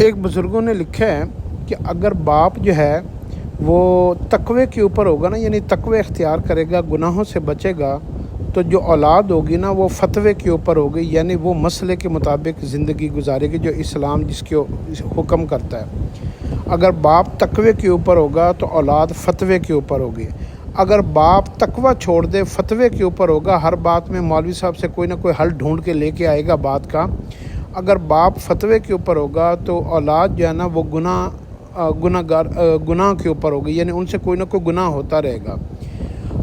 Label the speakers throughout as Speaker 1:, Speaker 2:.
Speaker 1: ایک بزرگوں نے لکھا ہے کہ اگر باپ جو ہے وہ تقوی کے اوپر ہوگا نا، یعنی تقوی اختیار کرے گا، گناہوں سے بچے گا، تو جو اولاد ہوگی نا وہ فتوے کے اوپر ہوگی، یعنی وہ مسئلے کے مطابق زندگی گزارے گی جو اسلام جس کے حکم کرتا ہے۔ اگر باپ تقوی کے اوپر ہوگا تو اولاد فتوے کے اوپر ہوگی۔ اگر باپ تقوی چھوڑ دے، فتوے کے اوپر ہوگا، ہر بات میں مولوی صاحب سے کوئی نہ کوئی حل ڈھونڈ کے لے کے آئے گا بات کا۔ اگر باپ فتوے کے اوپر ہوگا تو اولاد جو ہے نا وہ گناہ کے اوپر ہوگی، یعنی ان سے کوئی نہ کوئی گناہ ہوتا رہے گا۔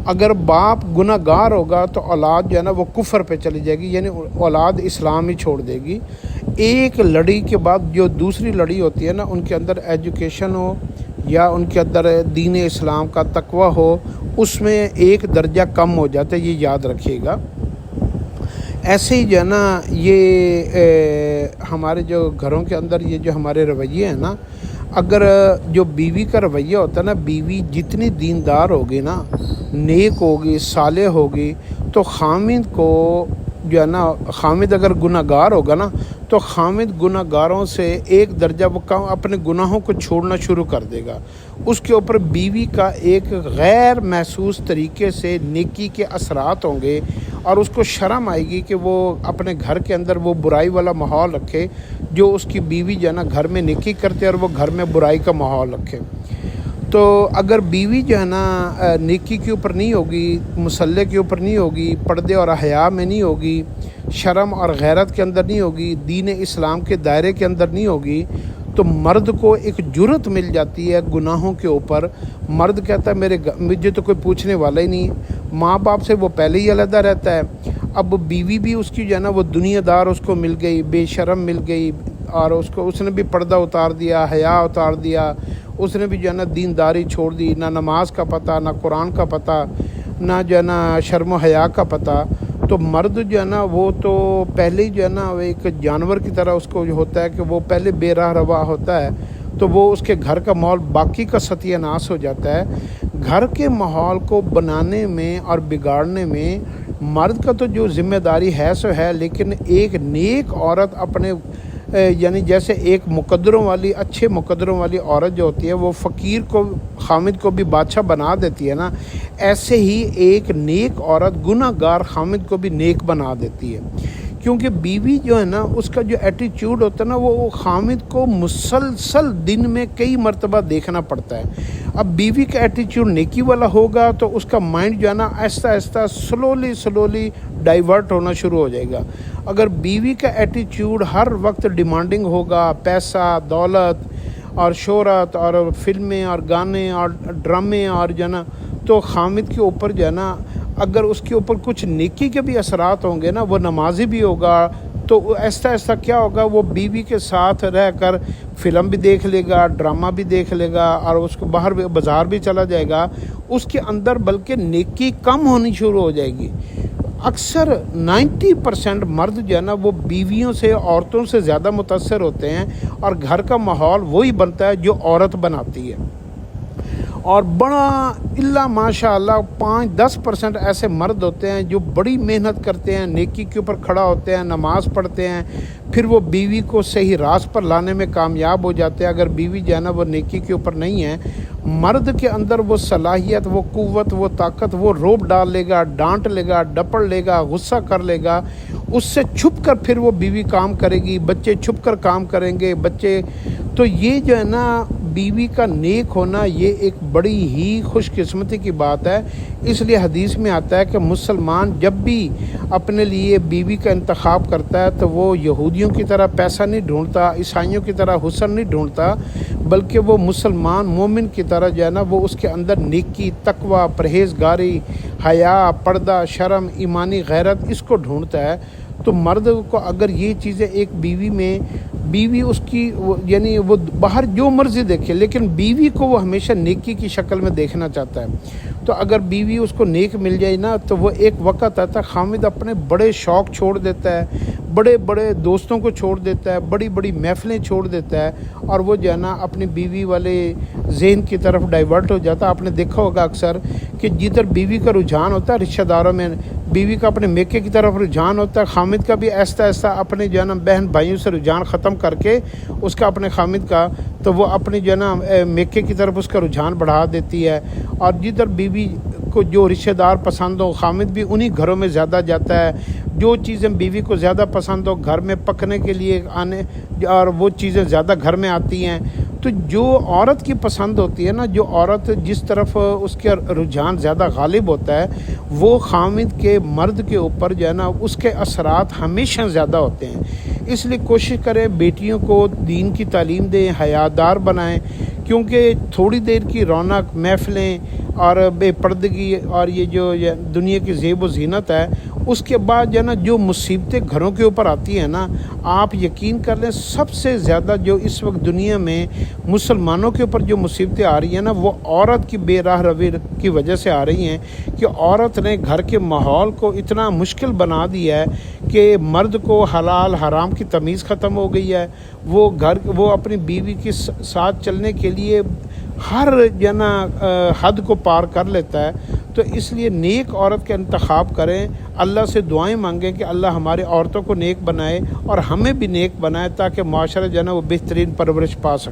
Speaker 1: اگر باپ گناہ گار ہوگا تو اولاد جو ہے نا وہ کفر پہ چلی جائے گی، یعنی اولاد اسلام ہی چھوڑ دے گی۔ ایک لڑی کے بعد جو دوسری لڑی ہوتی ہے نا، ان کے اندر ایجوکیشن ہو یا ان کے اندر دین اسلام کا تقوی ہو، اس میں ایک درجہ کم ہو جاتا ہے، یہ یاد رکھیے گا۔ ایسے ہی جو ہے نا یہ ہمارے جو گھروں کے اندر یہ جو ہمارے رویے ہیں نا، اگر جو بیوی کا رویہ ہوتا ہے نا، بیوی جتنی دیندار ہوگی نا، نیک ہوگی، صالح ہوگی، تو خامد کو جو ہے نا، خامد اگر گناہ گار ہوگا نا تو خامد گناہ گاروں سے ایک درجہ وہ کم اپنے گناہوں کو چھوڑنا شروع کر دے گا۔ اس کے اوپر بیوی کا ایک غیر محسوس طریقے سے نیکی کے اثرات ہوں گے، اور اس کو شرم آئے گی کہ وہ اپنے گھر کے اندر وہ برائی والا ماحول رکھے جو اس کی بیوی جو ہے نا گھر میں نیکی کرتے اور وہ گھر میں برائی کا ماحول رکھے۔ تو اگر بیوی جو ہے نا نیکی کے اوپر نہیں ہوگی، مصلح کے اوپر نہیں ہوگی، پردے اور حیا میں نہیں ہوگی، شرم اور غیرت کے اندر نہیں ہوگی، دین اسلام کے دائرے کے اندر نہیں ہوگی، تو مرد کو ایک جرت مل جاتی ہے گناہوں کے اوپر۔ مرد کہتا ہے مجھے تو کوئی پوچھنے والا ہی نہیں، ماں باپ سے وہ پہلے ہی علیحدہ رہتا ہے۔ اب بیوی بھی اس کی جو ہے نا وہ دنیا دار اس کو مل گئی، بے شرم مل گئی، اور اس نے بھی پردہ اتار دیا، حیا اتار دیا، اس نے بھی جو ہے نا دینداری چھوڑ دی، نہ نماز کا پتہ، نہ قرآن کا پتہ، نہ جو ہے نا شرم و حیا کا پتہ۔ تو مرد جو ہے نا وہ تو پہلے ہی جو ہے نا ایک جانور کی طرح اس کو ہوتا ہے کہ وہ پہلے بے راہ روا ہوتا ہے، تو وہ اس کے گھر کا ماحول باقی کا ستیہ ناش ہو جاتا ہے۔ گھر کے ماحول کو بنانے میں اور بگاڑنے میں مرد کا تو جو ذمہ داری ہے سو ہے، لیکن ایک نیک عورت اپنے یعنی جیسے ایک مقدروں والی، اچھے مقدروں والی عورت جو ہوتی ہے وہ فقیر کو، خامد کو بھی بادشاہ بنا دیتی ہے نا، ایسے ہی ایک نیک عورت گناہ گار خامد کو بھی نیک بنا دیتی ہے۔ کیونکہ بیوی جو ہے نا اس کا جو ایٹیچیوڈ ہوتا ہے نا وہ خامد کو مسلسل دن میں کئی مرتبہ دیکھنا پڑتا ہے۔ اب بیوی کا ایٹیچیوڈ نیکی والا ہوگا تو اس کا مائنڈ جو ہے نا آہستہ آہستہ سلولی ڈائیورٹ ہونا شروع ہو جائے گا۔ اگر بیوی کا ایٹیچیوڈ ہر وقت ڈیمانڈنگ ہوگا، پیسہ، دولت اور شہرت اور فلمیں اور گانے اور ڈرامے اور جو ہے نا، تو خامد کے اوپر جو ہے نا اگر اس کے اوپر کچھ نیکی کے بھی اثرات ہوں گے نا، وہ نمازی بھی ہوگا، تو آہستہ آہستہ کیا ہوگا، وہ بیوی کے ساتھ رہ کر فلم بھی دیکھ لے گا، ڈرامہ بھی دیکھ لے گا، اور اس کو باہر بازار بھی چلا جائے گا، اس کے اندر بلکہ نیکی کم ہونی شروع ہو جائے گی۔ اکثر 90% مرد جو ہے نا وہ بیویوں سے، عورتوں سے زیادہ متاثر ہوتے ہیں، اور گھر کا ماحول وہی بنتا ہے جو عورت بناتی ہے۔ اور بڑا اللہ ماشاء اللہ 5-10% ایسے مرد ہوتے ہیں جو بڑی محنت کرتے ہیں، نیکی کے اوپر کھڑا ہوتے ہیں، نماز پڑھتے ہیں، پھر وہ بیوی کو صحیح راست پر لانے میں کامیاب ہو جاتے ہیں۔ اگر بیوی جو ہے نا وہ نیکی کے اوپر نہیں ہے، مرد کے اندر وہ صلاحیت، وہ قوت، وہ طاقت، وہ روب ڈال لے گا، ڈانٹ لے گا، ڈپڑ لے گا، غصہ کر لے گا، اس سے چھپ کر پھر وہ بیوی کام کرے گی، بچے چھپ کر کام کریں گے، بچے تو یہ جو ہے نا بیوی کا نیک ہونا یہ ایک بڑی ہی خوش قسمتی کی بات ہے۔ اس لیے حدیث میں آتا ہے کہ مسلمان جب بھی اپنے لیے بیوی کا انتخاب کرتا ہے تو وہ یہودیوں کی طرح پیسہ نہیں ڈھونڈتا، عیسائیوں کی طرح حسن نہیں ڈھونڈتا، بلکہ وہ مسلمان مومن کی طرح جو ہے نا وہ اس کے اندر نیکی، تقوی، پرہیزگاری، حیا، پردہ، شرم، ایمانی غیرت اس کو ڈھونڈتا ہے۔ تو مرد کو اگر یہ چیزیں ایک بیوی میں، بیوی اس کی یعنی وہ باہر جو مرضی دیکھے، لیکن بیوی کو وہ ہمیشہ نیکی کی شکل میں دیکھنا چاہتا ہے۔ تو اگر بیوی اس کو نیک مل جائے نا تو وہ ایک وقت آتا ہے خامد اپنے بڑے شوق چھوڑ دیتا ہے، بڑے بڑے دوستوں کو چھوڑ دیتا ہے، بڑی بڑی محفلیں چھوڑ دیتا ہے، اور وہ جو ہے نا اپنی بیوی والے ذہن کی طرف ڈائیورٹ ہو جاتا ہے۔ آپ نے دیکھا ہوگا اکثر کہ جدھر بیوی کا رجحان ہوتا ہے رشتہ داروں میں بیوی کا اپنے میکے کی طرف رجحان ہوتا ہے، خامد کا بھی ایسا ایسا اپنے جو ہے نا بہن بھائیوں سے رجحان ختم کر کے اس کا اپنے خامد کا، تو وہ اپنی جو ہے نا میکے کی طرف اس کا رجحان بڑھا دیتی ہے۔ اور جدھر بیوی کو جو رشتہ دار پسند ہو خامد بھی انہی گھروں میں زیادہ جاتا ہے، جو چیزیں بیوی کو زیادہ پسند ہو گھر میں پکنے کے لیے آنے اور وہ چیزیں زیادہ گھر میں آتی ہیں۔ تو جو عورت کی پسند ہوتی ہے نا، جو عورت جس طرف اس کے رجحان زیادہ غالب ہوتا ہے وہ خامد کے مرد کے اوپر جو ہے نا اس کے اثرات ہمیشہ زیادہ ہوتے ہیں۔ اس لیے کوشش کریں بیٹیوں کو دین کی تعلیم دیں، حیادار بنائیں، کیونکہ تھوڑی دیر کی رونق محفلیں اور بے پردگی اور یہ جو دنیا کی زیب و زینت ہے اس کے بعد جو ہے نا جو مصیبتیں گھروں کے اوپر آتی ہیں نا، آپ یقین کر لیں سب سے زیادہ جو اس وقت دنیا میں مسلمانوں کے اوپر جو مصیبتیں آ رہی ہیں نا وہ عورت کی بے راہ روی کی وجہ سے آ رہی ہیں کہ عورت نے گھر کے ماحول کو اتنا مشکل بنا دیا ہے کہ مرد کو حلال حرام کی تمیز ختم ہو گئی ہے۔ وہ اپنی بیوی کے ساتھ چلنے کے لیے ہر جنا حد کو پار کر لیتا ہے۔ تو اس لیے نیک عورت کا انتخاب کریں، اللہ سے دعائیں مانگیں کہ اللہ ہمارے عورتوں کو نیک بنائے اور ہمیں بھی نیک بنائے تاکہ معاشرہ جو ہے نا وہ بہترین پرورش پا سکے۔